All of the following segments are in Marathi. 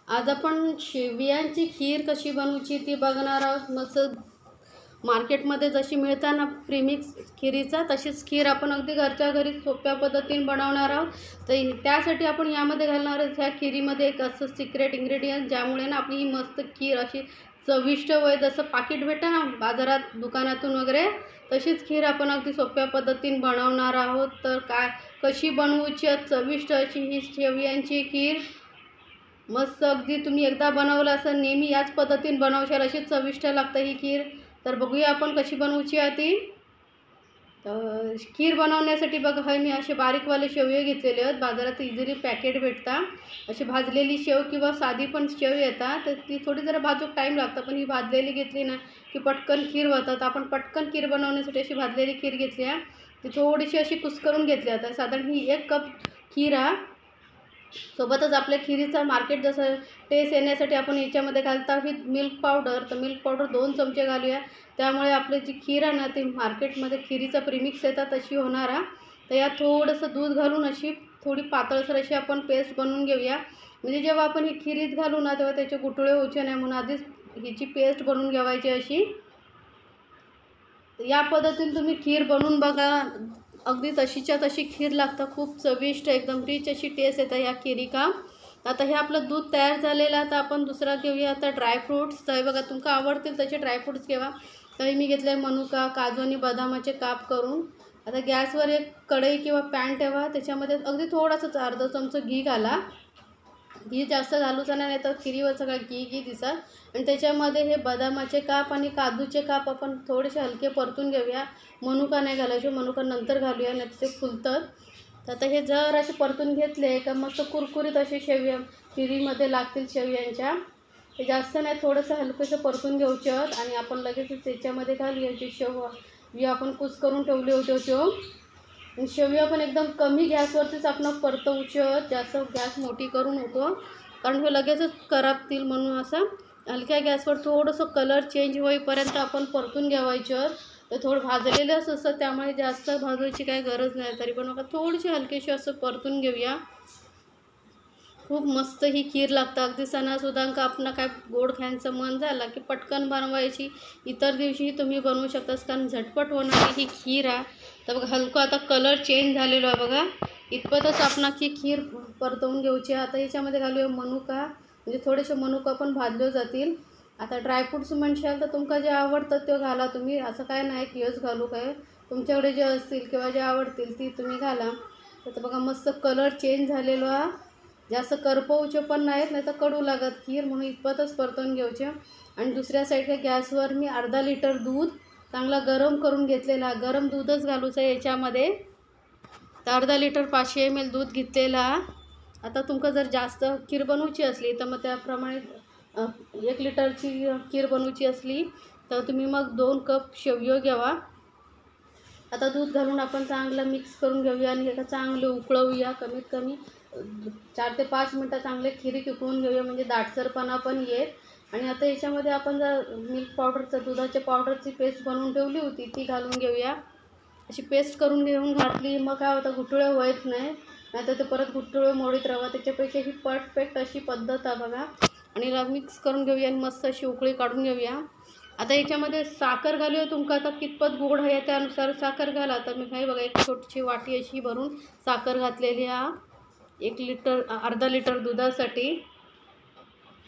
आज आपण शेवयांची खीर कशी बनवायची ती बघणार आहोत। मस्त मार्केटमध्ये जशी मिळताना प्रीमिक्स खीरीचा तशीच खीर आपण अगदी घरच्या घरी सोप्या पद्धतीने बनवणार आहोत। तर त्यासाठी आपण यामध्ये घालणार आहोत ह्या खीरीमध्ये एक असं सिक्रेट इन्ग्रेडियंट ज्यामुळे ना आपली ही मस्त खीर अशी चविष्ट होईल। जसं पाकिट भेटतं ना बाजारात दुकानातून वगैरे तशीच खीर आपण अगदी सोप्या पद्धतीने बनवणार आहोत। तर काय कशी बनवायची चविष्ट अशी ही शेवयांची खीर मस्त अगदी तुम्ही एकदा बनवलं असं नेहमी याच पद्धतीने बनवशाल अशी चविष्ट लागते ही खीर। तर बघूया आपण कशी बनवायची आहे ती। तर खीर बनवण्यासाठी बघा हे मी असे बारीकवाले शेवये घेतलेले आहेत। बाजारात इझिली पॅकेट भेटतात अशी भाजलेली शेव किंवा साधी पण शेव येतात। तर ती थोडी जरा भाजूक टाईम लागतं पण ही भाजलेली घेतली ना की पटकन खीर होतात। आपण पटकन खीर बनवण्यासाठी अशी भाजलेली खीर घेतली आहे ती थोडीशी अशी कुस्करून घेतली आता साधारण ही 1 कप खीर आहे। सोबतच आपल्या खिरीचा मार्केट जसं टेस्ट येण्यासाठी आपण याच्यामध्ये घालता विथ मिल्क पावडर। तर मिल्क पावडर 2 चमचे घालूया त्यामुळे आपली जी खीर आहे ना ती मार्केटमध्ये खिरीचा प्रीमिक्स येतात तशी होणार आहे। तर यात थोडंसं दूध घालून अशी थोडी पातळसर अशी आपण पेस्ट बनवून घेऊया म्हणजे जेव्हा आपण ही खिरीत घालू ना तेव्हा त्याचे गुठळे व्हायचे नाही म्हणून आधीच हिची पेस्ट बनवून घ्यायची अशी। या पद्धतीने तुम्ही खीर बनवून बघा अगदी तशीच्या तशी खीर लागतं खूप चविष्ट एकदम रिच अशी टेस्ट येते या खिरीका। आता हे आपलं दूध तयार झालेलं आहे। तर आपण दुसरा घेऊया आता ड्रायफ्रूट्स। तर बघा तुमका आवडतील तसे ड्रायफ्रूट्स घेवा। तर मी घेतले मनुका काजू आणि बदामाचे काप करून। आता गॅसवर एक कढई किंवा पॅन ठेवा त्याच्यामध्ये अगदी थोडासा अर्धा चमचा घी घाला। घी जास्त घालूचं नाही तर खिरीवर सगळं घी दिसत। आणि त्याच्यामध्ये हे बदामाचे काप आणि काजूचे काप आपण थोडेसे हलके परतून घेऊया। मनुका नाही घालायचे मनुका नंतर घालूया नाही ते फुलतात। तर आता हे जर असे परतून घेतले का मस्त कुरकुरीत असे शेवया खिरीमध्ये लागतील शेवयांच्या। हे जास्त नाही थोडंसं हलकंसं परतून घ्यायचे आहेत आणि आपण लगेच त्याच्यामध्ये घालूया जे शेवया आपण कुस्करून ठेवले होते तो। शेवया पण एकदम कमी गॅसवरतीच आपण परतवूचे जास्त गॅस मोठी करू नको कारण हे लगेचच करपतील म्हणून असं हलक्या गॅसवर थोडंसं कलर चेंज होईपर्यंत आपण परतून घ्यायचं। तर थोडं भाजलेलंच असतं त्यामुळे जास्त भाजायची काही गरज नाही तरी पण थोडीशी हलकीशी असं परतून घेऊया। खूप मस्त ही खीर लागतं अगदी सणासुदांका आपण काय गोड खायचं मन झालं की पटकन बनवायची इतर दिवशीही तुम्ही बनवू शकता कारण झटपट होणारी ही खीर आहे। तर बघा हलका आता कलर चेंज झालेला आहे बघा इतपतच आपण की खीर परतवून घ्यायची। आता याच्यामध्ये घालूया मनुका म्हणजे थोडेसे मनुका पण भाजले जातील। आता ड्रायफ्रूट्स म्हणशाल तर तुमका जे आवडतं ते घाला तुम्ही असं काय नाही की हेच घालू काय तुमच्याकडे जे असतील किंवा जे आवडतील ती तुम्ही घाला। तर बघा मस्त कलर चेंज झालेलो आहे जास्त करपवूचे पण नाहीत नाही तर कडू लागत खीर म्हणून इतपतच परतवून घ्यायचे। आणि दुसऱ्या साईडच्या गॅसवर मी अर्धा लिटर दूध चांगला गरम करून घेतलेला गरम दूधच घालूचं याच्यामध्ये। तर अर्धा लिटर 500 ml दूध घेतलेला। आता तुमका जर जास्त खीर बनवायची असली तर मग त्याप्रमाणे 1 लिटरची खीर बनवायची असली तर तुम्ही मग 2 कप शेवयो घ्यावा। आता दूध घालून आपण चांगलं मिक्स करून घेऊया आणि एका चांगलं उकळवूया कमीत कमी 4 ते 5 मिनटं चांगले खिरी उकळून घेऊया म्हणजे दाटसरपणा पण येत। आणि आता याच्यामध्ये आपण जर मिल्क पावडरचं दुधाच्या पावडरची पेस्ट बनवून ठेवली होती ती घालून घेऊया। अशी पेस्ट करून घेऊन घातली मग काय होतं गुठळे होत नाही नाहीतर ते परत गुठळे मोडीत राहावं त्याच्यापेक्षा ही परफेक्ट अशी पद्धत आहे बघा। आणि मिक्स करून घेऊया आणि मस्त अशी उकळी काढून घेऊया। आता याच्यामध्ये साखर घालूया तुमका आता कितपत गोड आहे त्यानुसार साखर घाला। तर मी काही बघा एक छोटीशी वाटी अशी भरून साखर घातलेली आहे 1 लिटर अर्धा लिटर दुधासाठी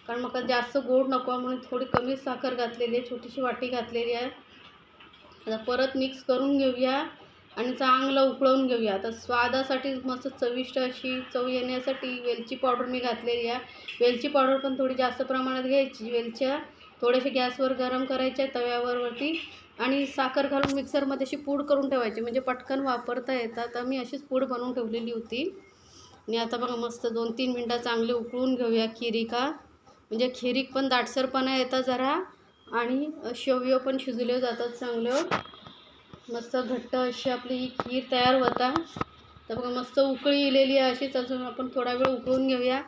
कारण मग जास्त गोड नको म्हणून थोडी कमी साखर घातलेली आहे छोटीशी वाटी घातलेली आहे। आता परत मिक्स करून घेऊया आणि चांगलं उकळवून घेऊया। आता स्वादासाठी मस्त चविष्ट अशी चव येण्यासाठी वेलची पावडर मी घातलेली आहे। वेलची पावडर पण थोडी जास्त प्रमाणात घ्यायची वेलच्या थोडेसे गॅसवर गरम करायच्या तव्यावरती आणि साखर घालून मिक्सरमध्ये अशी पूड करून ठेवायची म्हणजे पटकन वापरता येतात। तर मी अशीच पूड बनवून ठेवलेली होती। आणि आता बघा मस्त 2-3 मिनटं चांगले उकळून घेऊया खिरिका म्हणजे खिरीक पण दाटसरपणा येतं जरा आणि शेवयो पण शिजले जातात चांगलं मस्त घट्ट अशी आपली ही खीर तयार होता। तर बघा मस्त उकळी इलेली आहे अशीच अजून आपण थोडा वेळ उकळून घेऊया।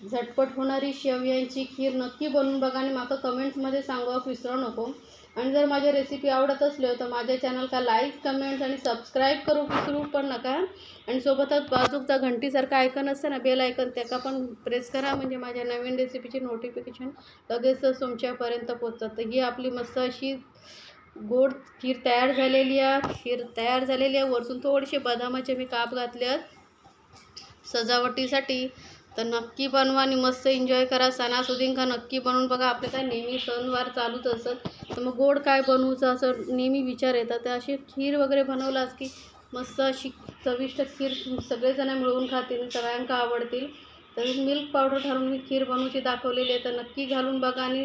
झटपट होणारी शेवयांची खीर नक्की बनवून बघा आणि मला कमेंट्समध्ये सांगा विसरू नको। आणि जर माझ्या रेसिपी आवडत असल्या तर माझ्या चॅनलला लाईक कमेंट्स आणि सबस्क्राईब करू विसरू पण नका. आणि सोबतच बाजूचा घंटीसारखा आयकन असतं ना, बेल आयकन, त्याका पण प्रेस करा, म्हणजे माझ्या नवीन रेसिपीची नोटिफिकेशन लगेचच तुमच्यापर्यंत पोचतात. तर ही आपली मस्त अशी गोड खीर तयार झालेली आहे. वरतून थोडेसे बदामाचे मी काप घातले आहेत सजावटीसाठी. तर नक्की बनवा आणि मस्त एन्जॉय करा. सणासुदींका नक्की बनवून बघा. आपले काय नेहमी सणवार चालूच असत, तर मग गोड काय बनवूचं असं नेहमी विचार येतात. तर अशी खीर वगैरे बनवलास की मस्त अशी चविष्ट खीर सगळेजण मिळून खातील, सगळ्यांका आवडतील. तर मिल्क पावडर घालून मी खीर बनवूची दाखवलेली आहे. तर नक्की घालून बघा आणि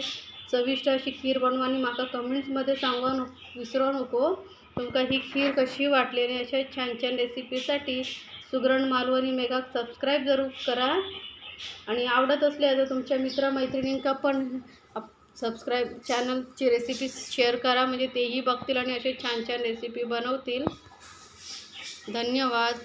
चविष्ट अशी खीर बनवा आणि माका कमेंट्समध्ये सांगा विसरू नको तुमका ही खीर कशी वाटली. आणि अशा छान छान रेसिपीसाठी सुगरण मालवणी मेघा सबस्क्राईब जरूर करा. आणि आवडत असल्या तर तुमच्या मित्रमैत्रिणींका पण सबस्क्राईब चॅनलची रेसिपी शेअर करा, म्हणजे तेही बघतील आणि असे छान छान रेसिपी बनवतील. धन्यवाद.